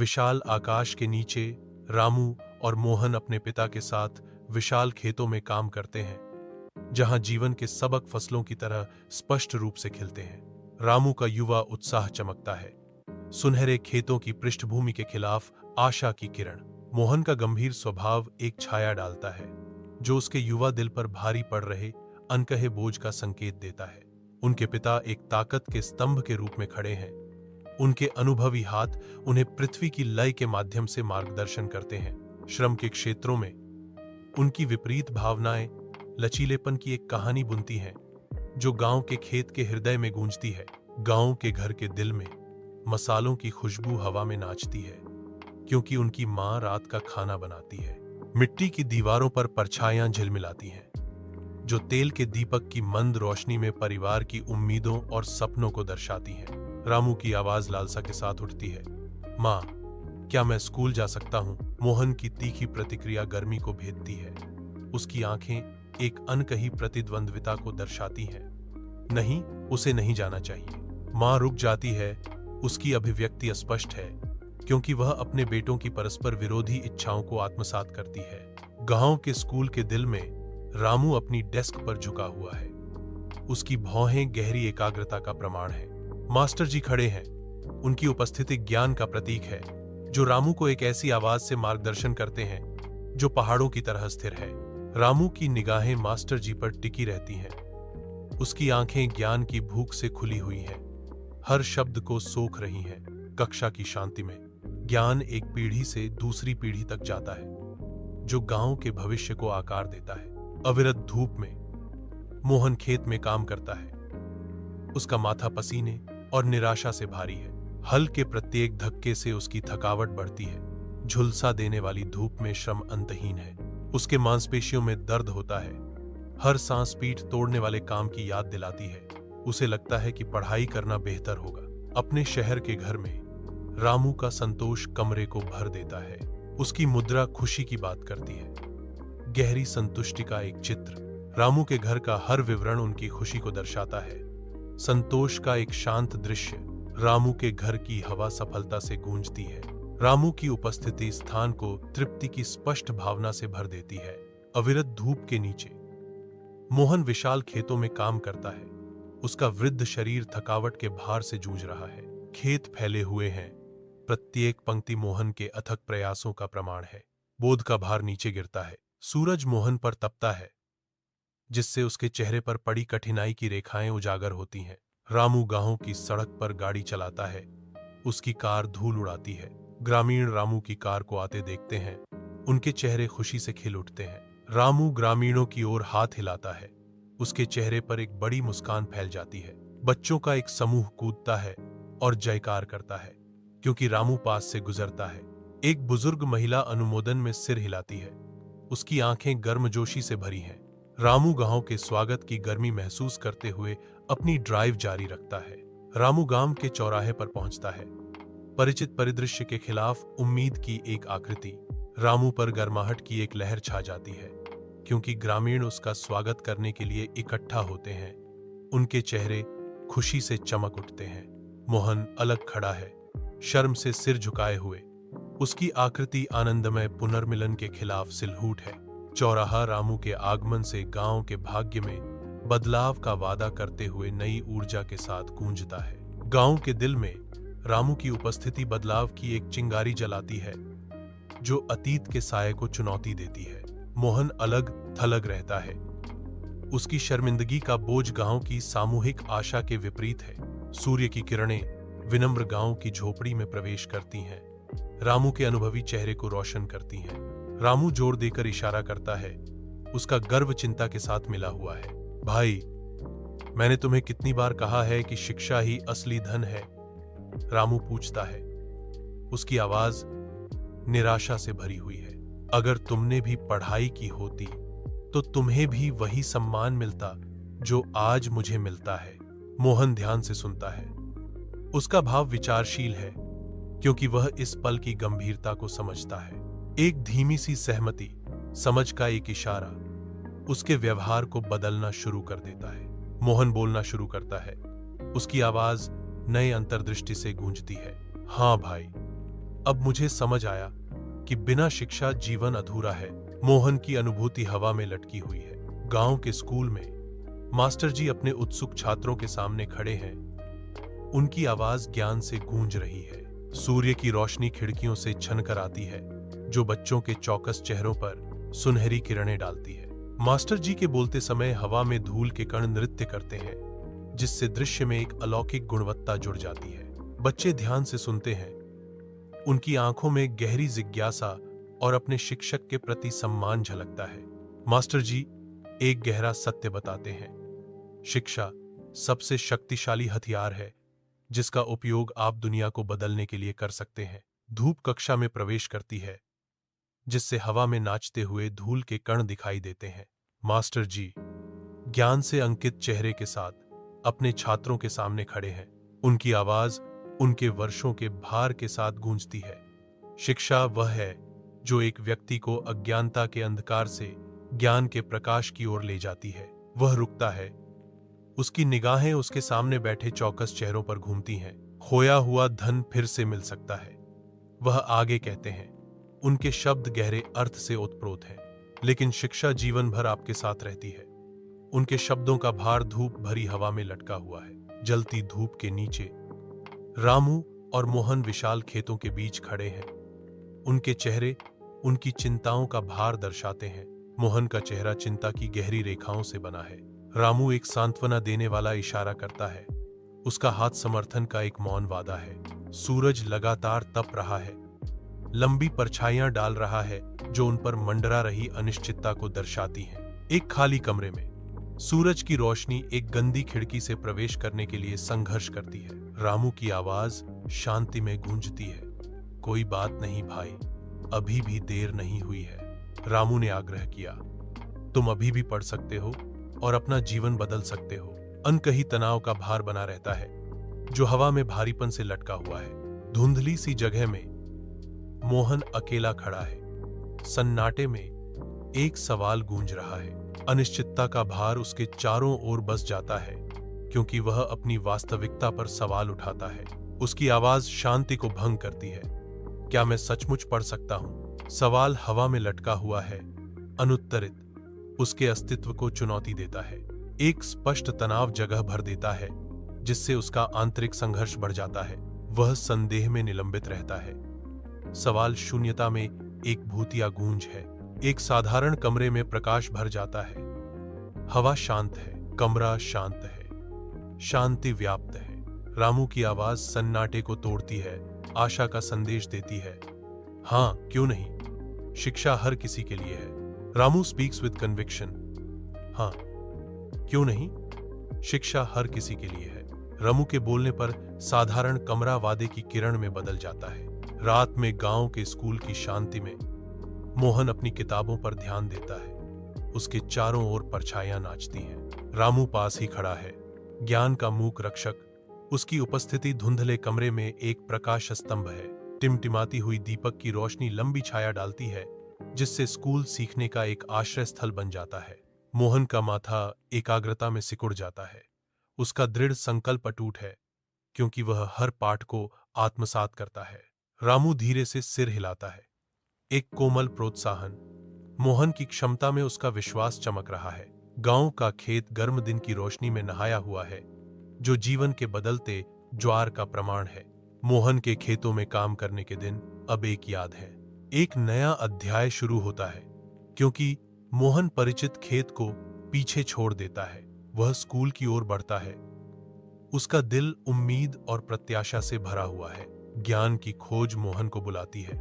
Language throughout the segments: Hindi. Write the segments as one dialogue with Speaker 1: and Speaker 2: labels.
Speaker 1: विशाल आकाश के नीचे रामू और मोहन अपने पिता के साथ विशाल खेतों में काम करते हैं, जहां जीवन के सबक फसलों की तरह स्पष्ट रूप से खिलते हैं। रामू का युवा उत्साह चमकता है, सुनहरे खेतों की पृष्ठभूमि के खिलाफ आशा की किरण। मोहन का गंभीर स्वभाव एक छाया डालता है, जो उसके युवा दिल पर भारी पड़ रहे अनकहे बोझ का संकेत देता है। उनके पिता एक ताकत के स्तंभ के रूप में खड़े हैं। उनके अनुभवी हाथ उन्हें पृथ्वी की लय के माध्यम से मार्गदर्शन करते हैं। श्रम के क्षेत्रों में उनकी विपरीत भावनाएं लचीलेपन की एक कहानी बुनती हैं, जो गांव के खेत के हृदय में गूंजती है। गांव के घर के दिल में मसालों की खुशबू हवा में नाचती है, क्योंकि उनकी मां रात का खाना बनाती है। मिट्टी की दीवारों पर परछाइयां झिलमिलाती हैं, जो तेल के दीपक की मंद रोशनी में परिवार की उम्मीदों और सपनों को दर्शाती हैं। रामू की आवाज लालसा के साथ उठती है, मां, क्या मैं स्कूल जा सकता हूं? मोहन की तीखी प्रतिक्रिया गर्मी को भेदती है। उसकी आंखें एक अनकही प्रतिद्वंद्विता को दर्शाती हैं। नहीं, उसे नहीं जाना चाहिए। मां रुक जाती है। उसकी अभिव्यक्ति अस्पष्ट है, क्योंकि वह अपने बेटों की परस्पर विरोधी इच्छाओं को आत्मसात करती है। गांव के स्कूल के दिल में रामू अपनी डेस्क पर झुका हुआ है। उसकी भौहें गहरी एकाग्रता का प्रमाण है। मास्टर जी खड़े हैं। उनकी उपस्थिति ज्ञान का प्रतीक है, जो रामू को एक ऐसी आवाज से मार्गदर्शन करते हैं जो पहाड़ों की तरह स्थिर है। रामू की निगाहें मास्टर जी पर टिकी रहती हैं। उसकी आंखें ज्ञान की भूख से खुली हुई हैं, हर शब्द को सोख रही हैं। कक्षा की शांति में ज्ञान एक पीढ़ी से दूसरी पीढ़ी तक जाता है, जो गांव के भविष्य को आकार देता है। अविरत धूप में मोहन खेत में काम करता है। उसका माथा पसीने और निराशा से भारी है। हल के प्रत्येक धक्के से उसकी थकावट बढ़ती है। झुलसा देने वाली धूप में श्रम अंतहीन है। उसके मांसपेशियों में दर्द होता है। हर सांस पीठ तोड़ने वाले काम की याद दिलाती है। उसे लगता है कि पढ़ाई करना बेहतर होगा। अपने शहर के घर में रामू का संतोष कमरे को भर देता है। उसकी मुद्रा खुशी की बात करती है, गहरी संतुष्टि का एक चित्र। रामू के घर का हर विवरण उनकी खुशी को दर्शाता है। संतोष का एक शांत दृश्य। रामू के घर की हवा सफलता से गूंजती है। रामू की उपस्थिति स्थान को तृप्ति की स्पष्ट भावना से भर देती है। अविरत धूप के नीचे मोहन विशाल खेतों में काम करता है। उसका वृद्ध शरीर थकावट के भार से जूझ रहा है। खेत फैले हुए हैं। प्रत्येक पंक्ति मोहन के अथक प्रयासों का प्रमाण है। बोध का भार नीचे गिरता है। सूरज मोहन पर तपता है, जिससे उसके चेहरे पर पड़ी कठिनाई की रेखाएं उजागर होती हैं। रामू गांव की सड़क पर गाड़ी चलाता है। उसकी कार धूल उड़ाती है। ग्रामीण रामू की कार को आते देखते हैं। उनके चेहरे खुशी से खिल उठते हैं। रामू ग्रामीणों की ओर हाथ हिलाता है। उसके चेहरे पर एक बड़ी मुस्कान फैल जाती है। बच्चों का एक समूह कूदता है और जयकार करता है, क्योंकि रामू पास से गुजरता है। एक बुजुर्ग महिला अनुमोदन में सिर हिलाती है। उसकी आंखें गर्मजोशी से भरी हैं। रामू गांव के स्वागत की गर्मी महसूस करते हुए अपनी ड्राइव जारी रखता है। रामू गांव के चौराहे पर पहुंचता है। परिचित परिदृश्य के खिलाफ उम्मीद की एक आकृति। रामू पर गर्माहट की एक लहर छा जाती है, क्योंकि ग्रामीण उसका स्वागत करने के लिए इकट्ठा होते हैं। उनके चेहरे खुशी से चमक उठते हैं। मोहन अलग खड़ा है, शर्म से सिर झुकाए हुए। उसकी आकृति आनंदमय पुनर्मिलन के खिलाफ सिलहूट है। चौराहा रामू के आगमन से गांव के भाग्य में बदलाव का वादा करते हुए नई ऊर्जा के साथ गूंजता है। गांव के दिल में रामू की उपस्थिति बदलाव की एक चिंगारी जलाती है, जो अतीत के साये को चुनौती देती है। मोहन अलग थलग रहता है। उसकी शर्मिंदगी का बोझ गांव की सामूहिक आशा के विपरीत है। सूर्य की किरणें विनम्र गांव की झोपड़ी में प्रवेश करती हैं। रामू के अनुभवी चेहरे को रोशन करती हैं। रामू जोर देकर इशारा करता है। उसका गर्व चिंता के साथ मिला हुआ है। भाई, मैंने तुम्हें कितनी बार कहा है कि शिक्षा ही असली धन है? रामू पूछता है। उसकी आवाज निराशा से भरी हुई है। अगर तुमने भी पढ़ाई की होती तो तुम्हें भी वही सम्मान मिलता जो आज मुझे मिलता है। मोहन ध्यान से सुनता है। उसका भाव विचारशील है, क्योंकि वह इस पल की गंभीरता को समझता है। एक धीमी सी सहमति, समझ का एक इशारा उसके व्यवहार को बदलना शुरू कर देता है। मोहन बोलना शुरू करता है। उसकी आवाज नए अंतर्दृष्टि से गूंजती है। हाँ भाई, अब मुझे समझ आया कि बिना शिक्षा जीवन अधूरा है। मोहन की अनुभूति हवा में लटकी हुई है। गांव के स्कूल में मास्टर जी अपने उत्सुक छात्रों के सामने खड़े हैं। उनकी आवाज ज्ञान से गूंज रही है। सूर्य की रोशनी खिड़कियों से छनकर आती है, जो बच्चों के चौकस चेहरों पर सुनहरी किरणें डालती है। मास्टर जी के बोलते समय हवा में धूल के कण नृत्य करते हैं, जिससे दृश्य में एक अलौकिक गुणवत्ता जुड़ जाती है। बच्चे ध्यान से सुनते हैं। उनकी आंखों में गहरी जिज्ञासा और अपने शिक्षक के प्रति सम्मान झलकता है। मास्टर जी एक गहरा सत्य बताते हैं, शिक्षा सबसे शक्तिशाली हथियार है जिसका उपयोग आप दुनिया को बदलने के लिए कर सकते हैं। धूप कक्षा में प्रवेश करती है, जिससे हवा में नाचते हुए धूल के कण दिखाई देते हैं। मास्टर जी ज्ञान से अंकित चेहरे के साथ अपने छात्रों के सामने खड़े हैं। उनकी आवाज उनके वर्षों के भार के साथ गूंजती है। शिक्षा वह है जो एक व्यक्ति को अज्ञानता के अंधकार से ज्ञान के प्रकाश की ओर ले जाती है। वह रुकता है। उसकी निगाहें उसके सामने बैठे चौकस चेहरों पर घूमती हैं। खोया हुआ धन फिर से मिल सकता है, वह आगे कहते हैं। उनके शब्द गहरे अर्थ से ओतप्रोत हैं, लेकिन शिक्षा जीवन भर आपके साथ रहती है। उनके शब्दों का भार धूप भरी हवा में लटका हुआ है। जलती धूप के नीचे रामू और मोहन विशाल खेतों के बीच खड़े हैं। उनके चेहरे उनकी चिंताओं का भार दर्शाते हैं। मोहन का चेहरा चिंता की गहरी रेखाओं से बना है। रामू एक सांत्वना देने वाला इशारा करता है। उसका हाथ समर्थन का एक मौन वादा है। सूरज लगातार तप रहा है, लंबी परछाइयां डाल रहा है जो उन पर मंडरा रही अनिश्चितता को दर्शाती हैं। एक खाली कमरे में सूरज की रोशनी एक गंदी खिड़की से प्रवेश करने के लिए संघर्ष करती है। रामू की आवाज शांति में गूंजती है, कोई बात नहीं भाई, अभी भी देर नहीं हुई है। रामू ने आग्रह किया, तुम अभी भी पढ़ सकते हो और अपना जीवन बदल सकते हो। अनकही तनाव का भार बना रहता है जो हवा में भारीपन से लटका हुआ है। धुंधली सी जगह में मोहन अकेला खड़ा है। सन्नाटे में एक सवाल गूंज रहा है। अनिश्चितता का भार उसके चारों ओर बस जाता है, क्योंकि वह अपनी वास्तविकता पर सवाल उठाता है। उसकी आवाज शांति को भंग करती है। क्या मैं सचमुच पढ़ सकता हूं? सवाल हवा में लटका हुआ है, अनुत्तरित, उसके अस्तित्व को चुनौती देता है। एक स्पष्ट तनाव जगह भर देता है, जिससे उसका आंतरिक संघर्ष बढ़ जाता है। वह संदेह में निलंबित रहता है। सवाल शून्यता में एक भूतिया गूंज है। एक साधारण कमरे में प्रकाश भर जाता है। हवा शांत है, कमरा शांत है, शांति व्याप्त है। रामू की आवाज सन्नाटे को तोड़ती है, आशा का संदेश देती है। हाँ, क्यों नहीं, शिक्षा हर किसी के लिए है। Ramu speaks with conviction. हाँ, क्यों नहीं, शिक्षा हर किसी के लिए है। रामू के बोलने पर साधारण कमरा वादे की किरण में बदल जाता है। रात में गांव के स्कूल की शांति में मोहन अपनी किताबों पर ध्यान देता है। उसके चारों ओर परछाइयां नाचती हैं। रामू पास ही खड़ा है, ज्ञान का मूक रक्षक। उसकी उपस्थिति धुंधले कमरे में एक प्रकाश स्तंभ है। टिमटिमाती हुई दीपक की रोशनी लंबी छाया डालती है, जिससे स्कूल सीखने का एक आश्रय स्थल बन जाता है। मोहन का माथा एकाग्रता में सिकुड़ जाता है। उसका दृढ़ संकल्प अटूट है, क्योंकि वह हर पाठ को आत्मसात करता है। रामू धीरे से सिर हिलाता है, एक कोमल प्रोत्साहन। मोहन की क्षमता में उसका विश्वास चमक रहा है। गांव का खेत गर्म दिन की रोशनी में नहाया हुआ है, जो जीवन के बदलते ज्वार का प्रमाण है। मोहन के खेतों में काम करने के दिन अब एक याद है। एक नया अध्याय शुरू होता है, क्योंकि मोहन परिचित खेत को पीछे छोड़ देता है। वह स्कूल की ओर बढ़ता है। उसका दिल उम्मीद और प्रत्याशा से भरा हुआ है। ज्ञान की खोज मोहन को बुलाती है,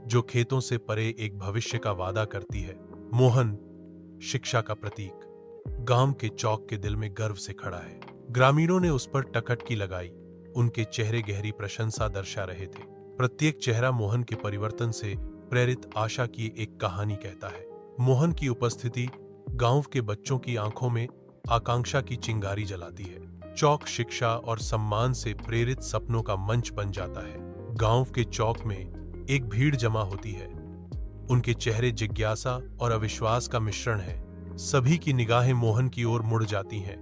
Speaker 1: जो खेतों से परे एक भविष्य का वादा करती है। मोहन शिक्षा का प्रतीक गांव के चौक के दिल में गर्व से खड़ा है। ग्रामीणों ने उस पर टकटकी लगाई। उनके चेहरे गहरी प्रशंसा दर्शा रहे थे। प्रत्येक चेहरा मोहन के परिवर्तन से प्रेरित आशा की एक कहानी कहता है। मोहन की उपस्थिति गांव के बच्चों की आंखों में आकांक्षा की चिंगारी जलाती है। चौक शिक्षा और सम्मान से प्रेरित सपनों का मंच बन जाता है। गांव के चौक में एक भीड़ जमा होती है। उनके चेहरे जिज्ञासा और अविश्वास का मिश्रण है। सभी की निगाहें मोहन की ओर मुड़ जाती हैं।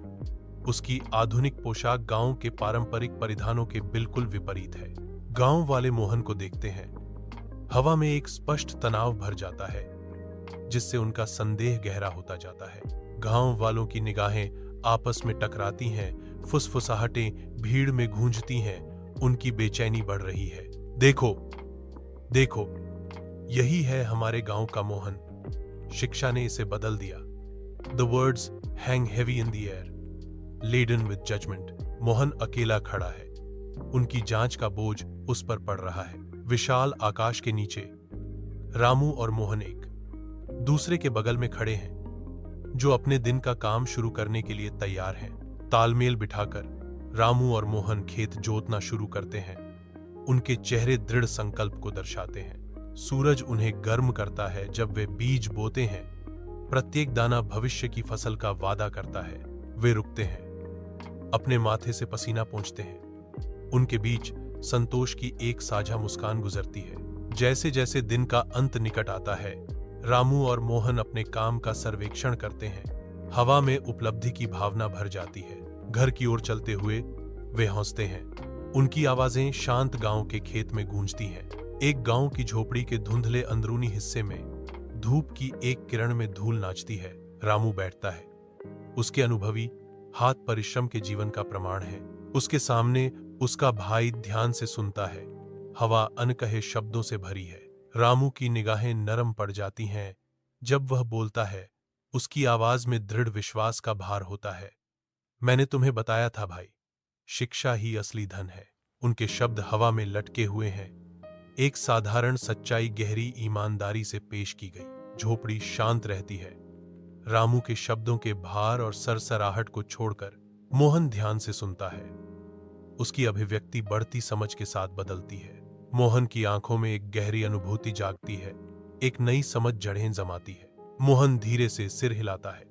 Speaker 1: उसकी आधुनिक पोशाक गांव के पारंपरिक परिधानों के बिल्कुल विपरीत है। गांव वाले मोहन को देखते हैं हवा में एक स्पष्ट तनाव भर जाता है, जिससे उनका संदेह गहरा होता जाता है। गांव वालों की निगाहें आपस में टकराती हैं, फुसफुसाहटें भीड़ में गूंजती हैं, उनकी बेचैनी बढ़ रही है। देखो, देखो, यही है हमारे गांव का मोहन। शिक्षा ने इसे बदल दिया। The words hang heavy in the air, laden with judgment. Mohan अकेला खड़ा है। उनकी जांच का बोझ उस पर पड़ रहा है। विशाल आकाश के नीचे रामू और मोहन एक दूसरे के बगल में खड़े हैं, जो अपने दिन का काम शुरू करने के लिए तैयार हैं। तालमेल बिठाकर रामू और मोहन खेत जोतना शुरू करते हैं। उनके चेहरे दृढ़ संकल्प को दर्शाते हैं। सूरज उन्हें गर्म करता है जब वे बीज बोते हैं। प्रत्येक दाना भविष्य की फसल का वादा करता है। वे रुकते हैं, अपने माथे से पसीना पोंछते हैं। उनके बीच संतोष की एक साझा मुस्कान गुजरती है। जैसे जैसे दिन का अंत निकट आता है, रामू और मोहन अपने काम का सर्वेक्षण करते हैं। हवा में उपलब्धि की भावना भर जाती है। घर की ओर चलते हुए वे हंसते हैं। उनकी आवाजें शांत गांव के खेत में गूंजती हैं। एक गांव की झोपड़ी के धुंधले अंदरूनी हिस्से में धूप की एक किरण में धूल नाचती है। रामू बैठता है। उसके अनुभवी हाथ परिश्रम के जीवन का प्रमाण है। उसके सामने उसका भाई ध्यान से सुनता है। हवा अनकहे शब्दों से भरी है। रामू की निगाहें नरम पड़ जाती हैं जब वह बोलता है। उसकी आवाज में दृढ़ विश्वास का भार होता है। मैंने तुम्हें बताया था भाई, शिक्षा ही असली धन है। उनके शब्द हवा में लटके हुए हैं। एक साधारण सच्चाई गहरी ईमानदारी से पेश की गई। झोपड़ी शांत रहती है। रामू के शब्दों के भार और सरसराहट को छोड़कर मोहन ध्यान से सुनता है। उसकी अभिव्यक्ति बढ़ती समझ के साथ बदलती है। मोहन की आंखों में एक गहरी अनुभूति जागती है। एक नई समझ जड़ें जमाती है। मोहन धीरे से सिर हिलाता है।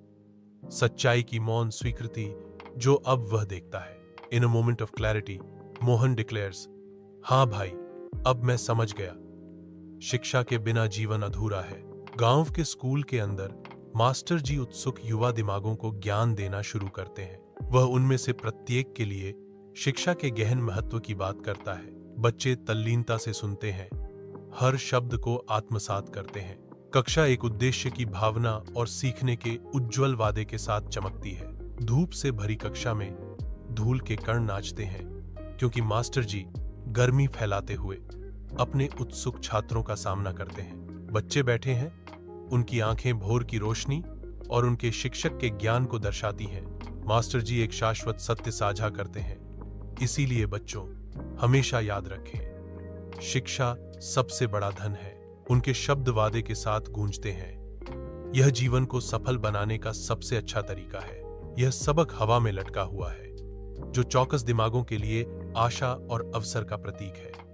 Speaker 1: सच्चाई की मौन स्वीकृति जो अब वह देखता है। In a moment of clarity, Mohan declares, हाँ भाई, अब मैं समझ गया। शिक्षा के बिना जीवन अधूरा है। गांव के स्कूल के अंदर मास्टर जी उत्सुक युवा दिमागों को ज्ञान देना शुरू करते हैं। वह उनमें से प्रत्येक के लिए शिक्षा के गहन महत्व की बात करता है। बच्चे तल्लीनता से सुनते हैं, हर शब्द को आत्मसात करते हैं। कक्षा एक उद्देश्य की भावना और सीखने के उज्जवल वादे के साथ चमकती है। धूप से भरी कक्षा में धूल के कण नाचते हैं, क्योंकि मास्टर जी गर्मी फैलाते हुए अपने उत्सुक छात्रों का सामना करते हैं। बच्चे बैठे हैं, उनकी आंखें भोर की रोशनी और उनके शिक्षक के ज्ञान को दर्शाती हैं। मास्टर जी एक शाश्वत सत्य साझा करते हैं। इसीलिए बच्चों, हमेशा याद रखें, शिक्षा सबसे बड़ा धन है। उनके शब्द वादे के साथ गूंजते हैं। यह जीवन को सफल बनाने का सबसे अच्छा तरीका है। यह सबक हवा में लटका हुआ है, जो चौकस दिमागों के लिए आशा और अवसर का प्रतीक है।